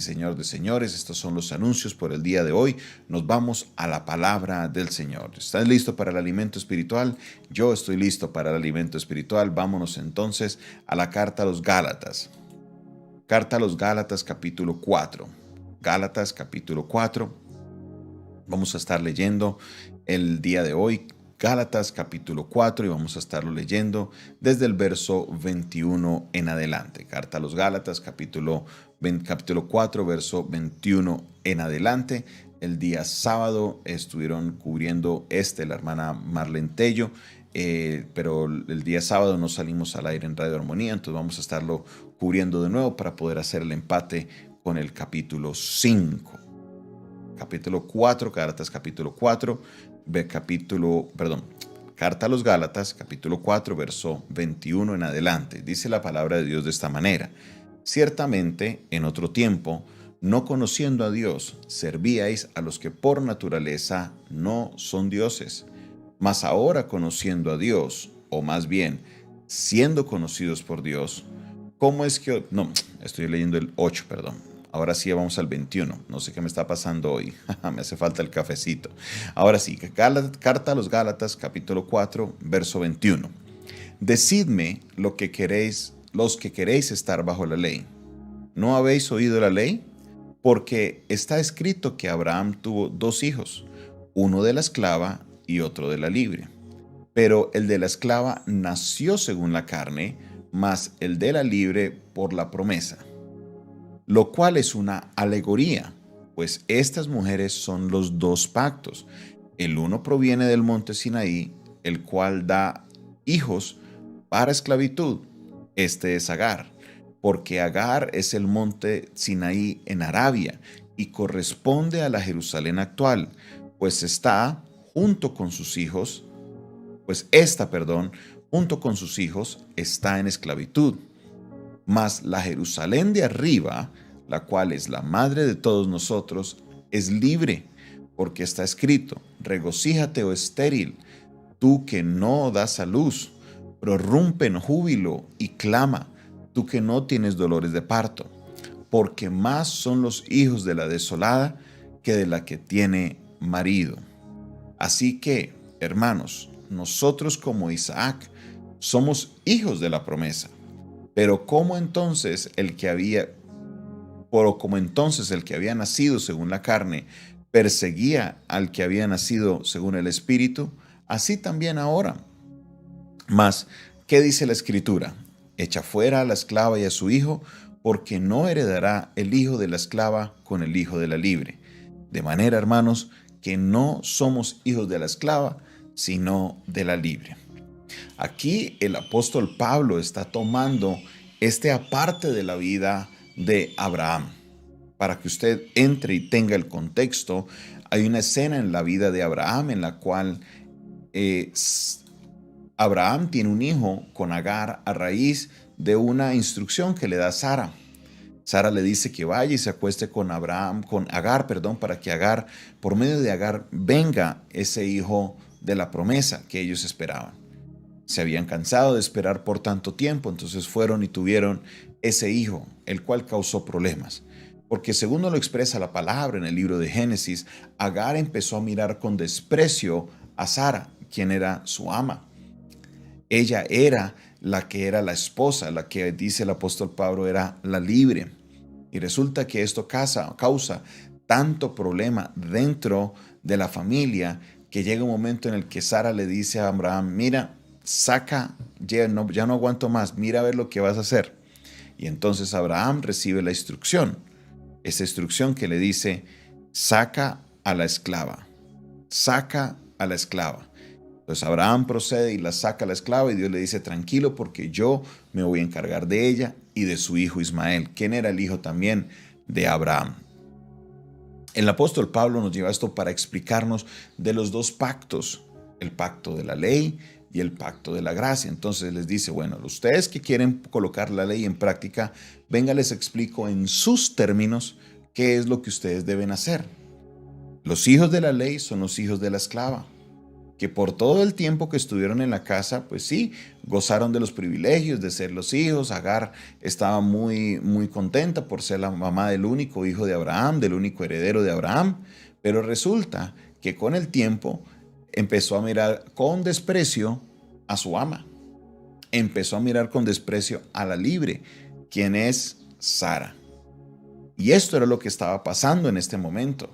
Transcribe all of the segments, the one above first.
Señor de señores, estos son los anuncios por el día de hoy. Nos vamos a la palabra del Señor. ¿Estás listo para el alimento espiritual? Yo estoy listo para el alimento espiritual. Vámonos entonces a la carta a los Gálatas. Carta a los Gálatas capítulo 4. Gálatas capítulo 4. Vamos a estar leyendo el día de hoy Gálatas capítulo 4 y vamos a estarlo leyendo desde el verso 21 en adelante. Carta a los Gálatas capítulo 4 verso 21 en adelante. El día sábado estuvieron cubriendo la hermana Marlene Tello, pero el día sábado no salimos al aire en Radio Armonía, entonces vamos a estarlo cubriendo de nuevo para poder hacer el empate con el capítulo 5. Capítulo 4, Gálatas capítulo 4, Carta a los Gálatas capítulo 4, verso 21 en adelante. Dice la palabra de Dios de esta manera: ciertamente, en otro tiempo, no conociendo a Dios, servíais a los que por naturaleza no son dioses. Mas ahora conociendo a Dios, o más bien, siendo conocidos por Dios, ¿cómo es que...? No, estoy leyendo el 8, perdón. Ahora sí, vamos al 21. No sé qué me está pasando hoy. Me hace falta el cafecito. Ahora sí, carta a los Gálatas, capítulo 4, verso 21. Decidme lo que queréis, los que queréis estar bajo la ley. ¿No habéis oído la ley? Porque está escrito que Abraham tuvo dos hijos, uno de la esclava y otro de la libre. Pero el de la esclava nació según la carne, mas el de la libre por la promesa. Lo cual es una alegoría, pues estas mujeres son los dos pactos. El uno proviene del monte Sinaí, el cual da hijos para esclavitud. Este es Agar, porque Agar es el monte Sinaí en Arabia y corresponde a la Jerusalén actual, pues está junto con sus hijos, junto con sus hijos está en esclavitud. Mas la Jerusalén de arriba, la cual es la madre de todos nosotros, es libre, porque está escrito: regocíjate, oh estéril, tú que no das a luz, prorrumpe en júbilo y clama, tú que no tienes dolores de parto, porque más son los hijos de la desolada que de la que tiene marido. Así que, hermanos, nosotros como Isaac somos hijos de la promesa. Pero como entonces el que había nacido según la carne perseguía al que había nacido según el Espíritu, así también ahora. Mas, ¿qué dice la Escritura? Echa fuera a la esclava y a su hijo, porque no heredará el hijo de la esclava con el hijo de la libre. De manera, hermanos, que no somos hijos de la esclava, sino de la libre. Aquí el apóstol Pablo está tomando aparte de la vida de Abraham. Para que usted entre y tenga el contexto, hay una escena en la vida de Abraham en la cual Abraham tiene un hijo con Agar a raíz de una instrucción que le da Sara. Sara le dice que vaya y se acueste con Agar, para que Agar, por medio de Agar, venga ese hijo de la promesa que ellos esperaban. Se habían cansado de esperar por tanto tiempo, entonces fueron y tuvieron ese hijo, el cual causó problemas. Porque según lo expresa la palabra en el libro de Génesis, Agar empezó a mirar con desprecio a Sara, quien era su ama. Ella era la que era la esposa, la que dice el apóstol Pablo era la libre. Y resulta que esto causa tanto problema dentro de la familia que llega un momento en el que Sara le dice a Abraham: mira, ya no aguanto más, mira a ver lo que vas a hacer. Y entonces Abraham recibe la instrucción, esa instrucción que le dice: saca a la esclava. Entonces Abraham procede y la saca a la esclava y Dios le dice: tranquilo, porque yo me voy a encargar de ella y de su hijo Ismael, quien era el hijo también de Abraham. El apóstol Pablo nos lleva esto para explicarnos de los dos pactos, el pacto de la ley y el pacto de la gracia. Entonces les dice: bueno, ustedes que quieren colocar la ley en práctica, venga, les explico en sus términos qué es lo que ustedes deben hacer. Los hijos de la ley son los hijos de la esclava, que por todo el tiempo que estuvieron en la casa, pues sí, gozaron de los privilegios de ser los hijos. Agar estaba muy contenta por ser la mamá del único hijo de Abraham, del único heredero de Abraham, pero resulta que con el tiempo empezó a mirar con desprecio a su ama. Empezó a mirar con desprecio a la libre, quien es Sara. Y esto era lo que estaba pasando en este momento.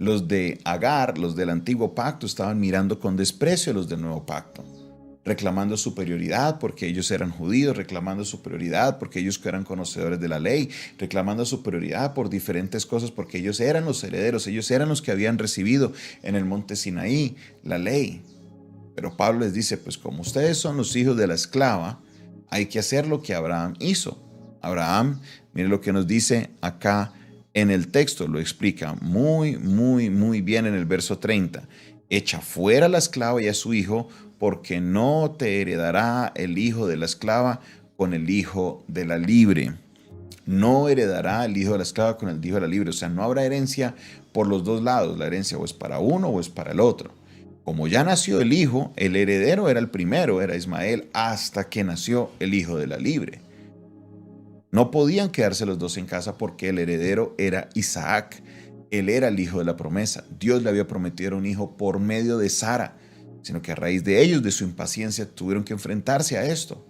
Los de Agar, los del antiguo pacto, estaban mirando con desprecio a los del nuevo pacto, reclamando superioridad porque ellos eran judíos, reclamando superioridad porque ellos eran conocedores de la ley, reclamando superioridad por diferentes cosas porque ellos eran los herederos, ellos eran los que habían recibido en el monte Sinaí la ley. Pero Pablo les dice, pues como ustedes son los hijos de la esclava, hay que hacer lo que Abraham hizo. Abraham, mire lo que nos dice acá en el texto, lo explica muy bien en el verso 30. Echa fuera a la esclava y a su hijo, porque no te heredará el hijo de la esclava con el hijo de la libre. No heredará el hijo de la esclava con el hijo de la libre. O sea, no habrá herencia por los dos lados. La herencia o es para uno o es para el otro. Como ya nació el hijo, el heredero era el primero, era Ismael, hasta que nació el hijo de la libre. No podían quedarse los dos en casa porque el heredero era Isaac. Él era el hijo de la promesa. Dios le había prometido un hijo por medio de Sara, sino que a raíz de ellos, de su impaciencia, tuvieron que enfrentarse a esto.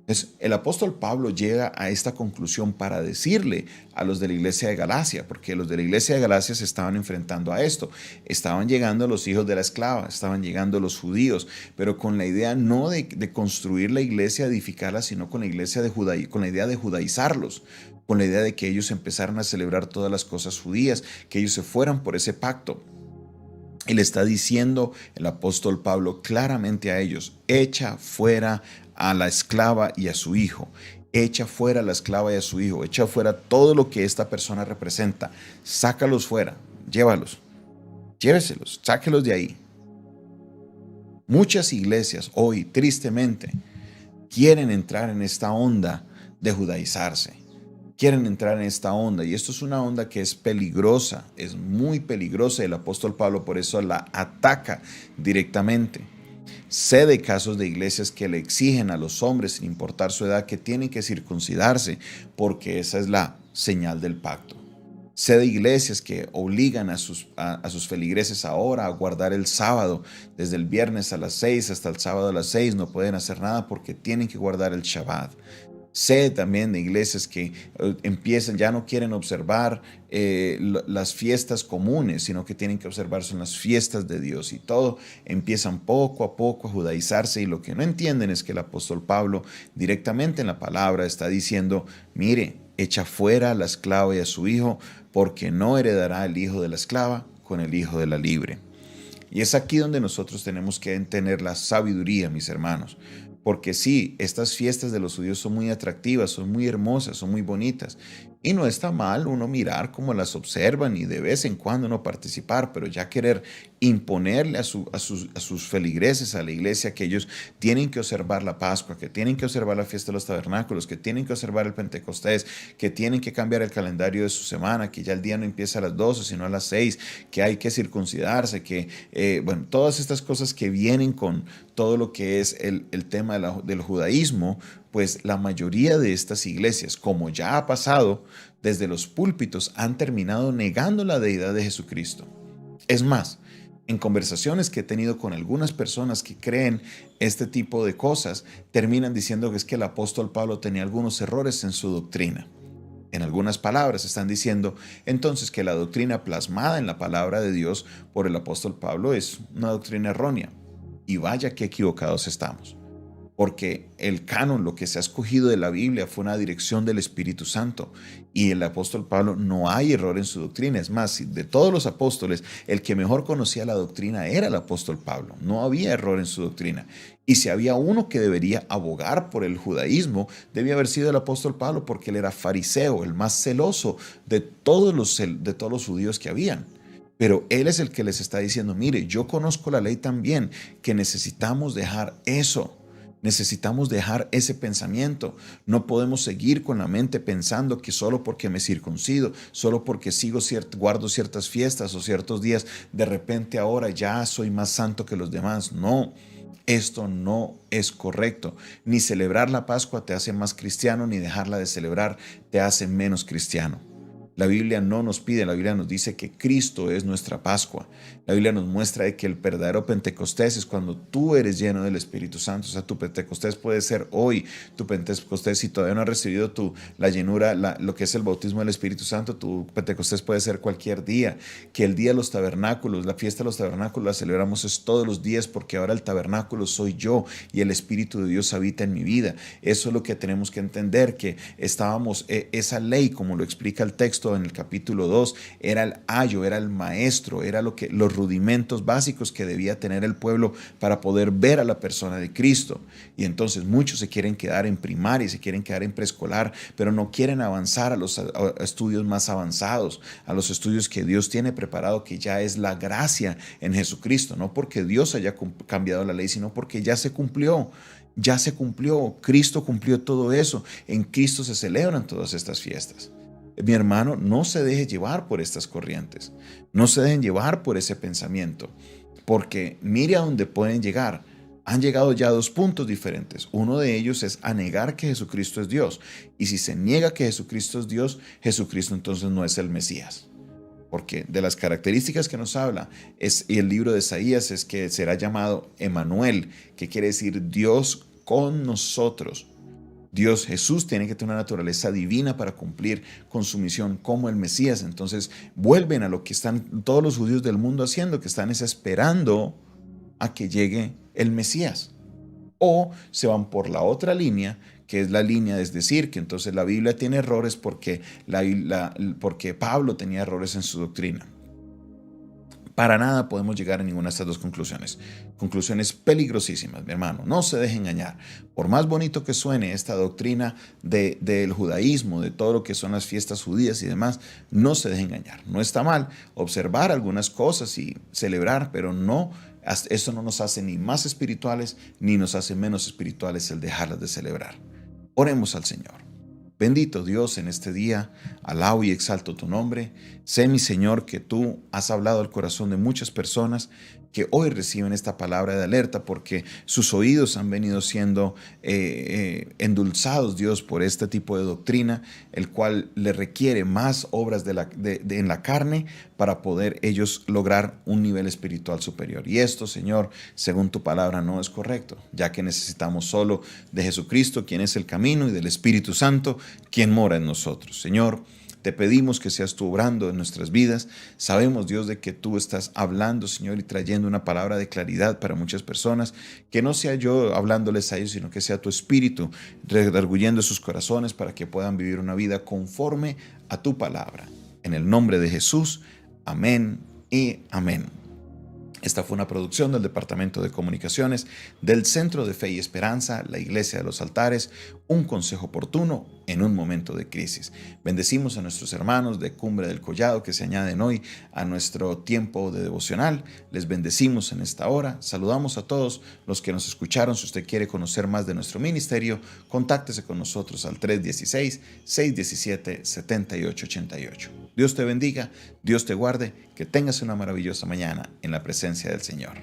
Entonces, el apóstol Pablo llega a esta conclusión para decirle a los de la iglesia de Galacia, porque los de la iglesia de Galacia se estaban enfrentando a esto. Estaban llegando los hijos de la esclava, estaban llegando los judíos, pero con la idea no de construir la iglesia, edificarla, sino con la idea de judaizarlos, con la idea de que ellos empezaran a celebrar todas las cosas judías, que ellos se fueran por ese pacto. Y le está diciendo el apóstol Pablo claramente a ellos, echa fuera a la esclava y a su hijo, echa fuera a la esclava y a su hijo, echa fuera todo lo que esta persona representa, sácalos fuera, lléveselos, sáquelos de ahí. Muchas iglesias hoy, tristemente, quieren entrar en esta onda de judaizarse. Quieren entrar en esta onda, y esto es una onda que es peligrosa, es muy peligrosa, y el apóstol Pablo por eso la ataca directamente. Sé de casos de iglesias que le exigen a los hombres, sin importar su edad, que tienen que circuncidarse, porque esa es la señal del pacto. Sé de iglesias que obligan a sus feligreses ahora a guardar el sábado, desde el viernes a las 6 hasta el sábado a las 6, no pueden hacer nada porque tienen que guardar el Shabbat. Sé también de iglesias que ya no quieren observar las fiestas comunes, sino que tienen que observar son las fiestas de Dios, y todo empiezan poco a poco a judaizarse, y lo que no entienden es que el apóstol Pablo directamente en la palabra está diciendo, mire, echa fuera a la esclava y a su hijo, porque no heredará el hijo de la esclava con el hijo de la libre. Y es aquí donde nosotros tenemos que tener la sabiduría, mis hermanos. Porque sí, estas fiestas de los judíos son muy atractivas, son muy hermosas, son muy bonitas. Y no está mal uno mirar cómo las observan y de vez en cuando uno participar, pero ya querer imponerle a sus feligreses, a la iglesia, que ellos tienen que observar la Pascua, que tienen que observar la fiesta de los tabernáculos, que tienen que observar el Pentecostés, que tienen que cambiar el calendario de su semana, que ya el día no empieza a las 12, sino a las 6, que hay que circuncidarse, todas estas cosas que vienen con todo lo que es el tema del judaísmo, pues la mayoría de estas iglesias, como ya ha pasado, desde los púlpitos han terminado negando la deidad de Jesucristo. Es más, en conversaciones que he tenido con algunas personas que creen este tipo de cosas, terminan diciendo que es que el apóstol Pablo tenía algunos errores en su doctrina. En algunas palabras están diciendo entonces que la doctrina plasmada en la palabra de Dios por el apóstol Pablo es una doctrina errónea. Y vaya que equivocados estamos. Porque el canon, lo que se ha escogido de la Biblia, fue una dirección del Espíritu Santo. Y el apóstol Pablo, no hay error en su doctrina. Es más, de todos los apóstoles, el que mejor conocía la doctrina era el apóstol Pablo. No había error en su doctrina. Y si había uno que debería abogar por el judaísmo, debía haber sido el apóstol Pablo, porque él era fariseo, el más celoso de todos los judíos que habían. Pero él es el que les está diciendo, mire, yo conozco la ley tan bien que necesitamos dejar eso. Necesitamos dejar ese pensamiento. No podemos seguir con la mente pensando que solo porque me circuncido, solo porque guardo ciertas fiestas o ciertos días, de repente ahora ya soy más santo que los demás. No, esto no es correcto. Ni celebrar la Pascua te hace más cristiano, ni dejarla de celebrar te hace menos cristiano. La Biblia no nos pide, la Biblia nos dice que Cristo es nuestra Pascua. La Biblia nos muestra de que el verdadero Pentecostés es cuando tú eres lleno del Espíritu Santo. O sea, tu Pentecostés puede ser hoy. Tu Pentecostés, si todavía no has recibido la llenura, lo que es el bautismo del Espíritu Santo, tu Pentecostés puede ser cualquier día. Que el día de los tabernáculos, la fiesta de los tabernáculos, la celebramos es todos los días, porque ahora el tabernáculo soy yo y el Espíritu de Dios habita en mi vida. Eso es lo que tenemos que entender, que estábamos, esa ley, como lo explica el texto en el capítulo 2, era el ayo, era el maestro, era los rudimentos básicos que debía tener el pueblo para poder ver a la persona de Cristo. Y entonces muchos se quieren quedar en primaria, se quieren quedar en preescolar, pero no quieren avanzar a los estudios más avanzados, a los estudios que Dios tiene preparado, que ya es la gracia en Jesucristo, no porque Dios haya cambiado la ley, sino porque ya se cumplió. Ya se cumplió, Cristo cumplió todo eso, en Cristo se celebran todas estas fiestas. Mi hermano, no se deje llevar por estas corrientes, no se dejen llevar por ese pensamiento, porque mire a dónde pueden llegar. Han llegado ya a dos puntos diferentes. Uno de ellos es a negar que Jesucristo es Dios. Y si se niega que Jesucristo es Dios, Jesucristo entonces no es el Mesías. Porque de las características que nos habla y el libro de Isaías es que será llamado Emanuel, que quiere decir Dios con nosotros. Dios, Jesús, tiene que tener una naturaleza divina para cumplir con su misión como el Mesías. Entonces vuelven a lo que están todos los judíos del mundo haciendo, que están esperando a que llegue el Mesías. O se van por la otra línea, que es la línea, es decir, que entonces la Biblia tiene errores porque Pablo tenía errores en su doctrina. Para nada podemos llegar a ninguna de estas dos conclusiones. Conclusiones peligrosísimas, mi hermano. No se deje engañar. Por más bonito que suene esta doctrina del judaísmo, de todo lo que son las fiestas judías y demás, no se deje engañar. No está mal observar algunas cosas y celebrar, pero no, eso no nos hace ni más espirituales ni nos hace menos espirituales el dejarlas de celebrar. Oremos al Señor. Bendito Dios, en este día, alabo y exalto tu nombre. Sé, mi Señor, que tú has hablado al corazón de muchas personas que hoy reciben esta palabra de alerta porque sus oídos han venido siendo endulzados, Dios, por este tipo de doctrina, el cual le requiere más obras en la carne para poder ellos lograr un nivel espiritual superior. Y esto, Señor, según tu palabra, no es correcto, ya que necesitamos solo de Jesucristo, quien es el camino, y del Espíritu Santo, quien mora en nosotros. Señor, te pedimos que seas tú obrando en nuestras vidas. Sabemos, Dios, de que tú estás hablando, Señor, y trayendo una palabra de claridad para muchas personas. Que no sea yo hablándoles a ellos, sino que sea tu Espíritu redarguyendo sus corazones para que puedan vivir una vida conforme a tu palabra. En el nombre de Jesús, amén y amén. Esta fue una producción del Departamento de Comunicaciones del Centro de Fe y Esperanza, la Iglesia de los Altares, un consejo oportuno en un momento de crisis. Bendecimos a nuestros hermanos de Cumbre del Collado que se añaden hoy a nuestro tiempo de devocional. Les bendecimos en esta hora. Saludamos a todos los que nos escucharon. Si usted quiere conocer más de nuestro ministerio, contáctese con nosotros al 316-617-7888. Dios te bendiga, Dios te guarde, que tengas una maravillosa mañana en la presencia del Señor.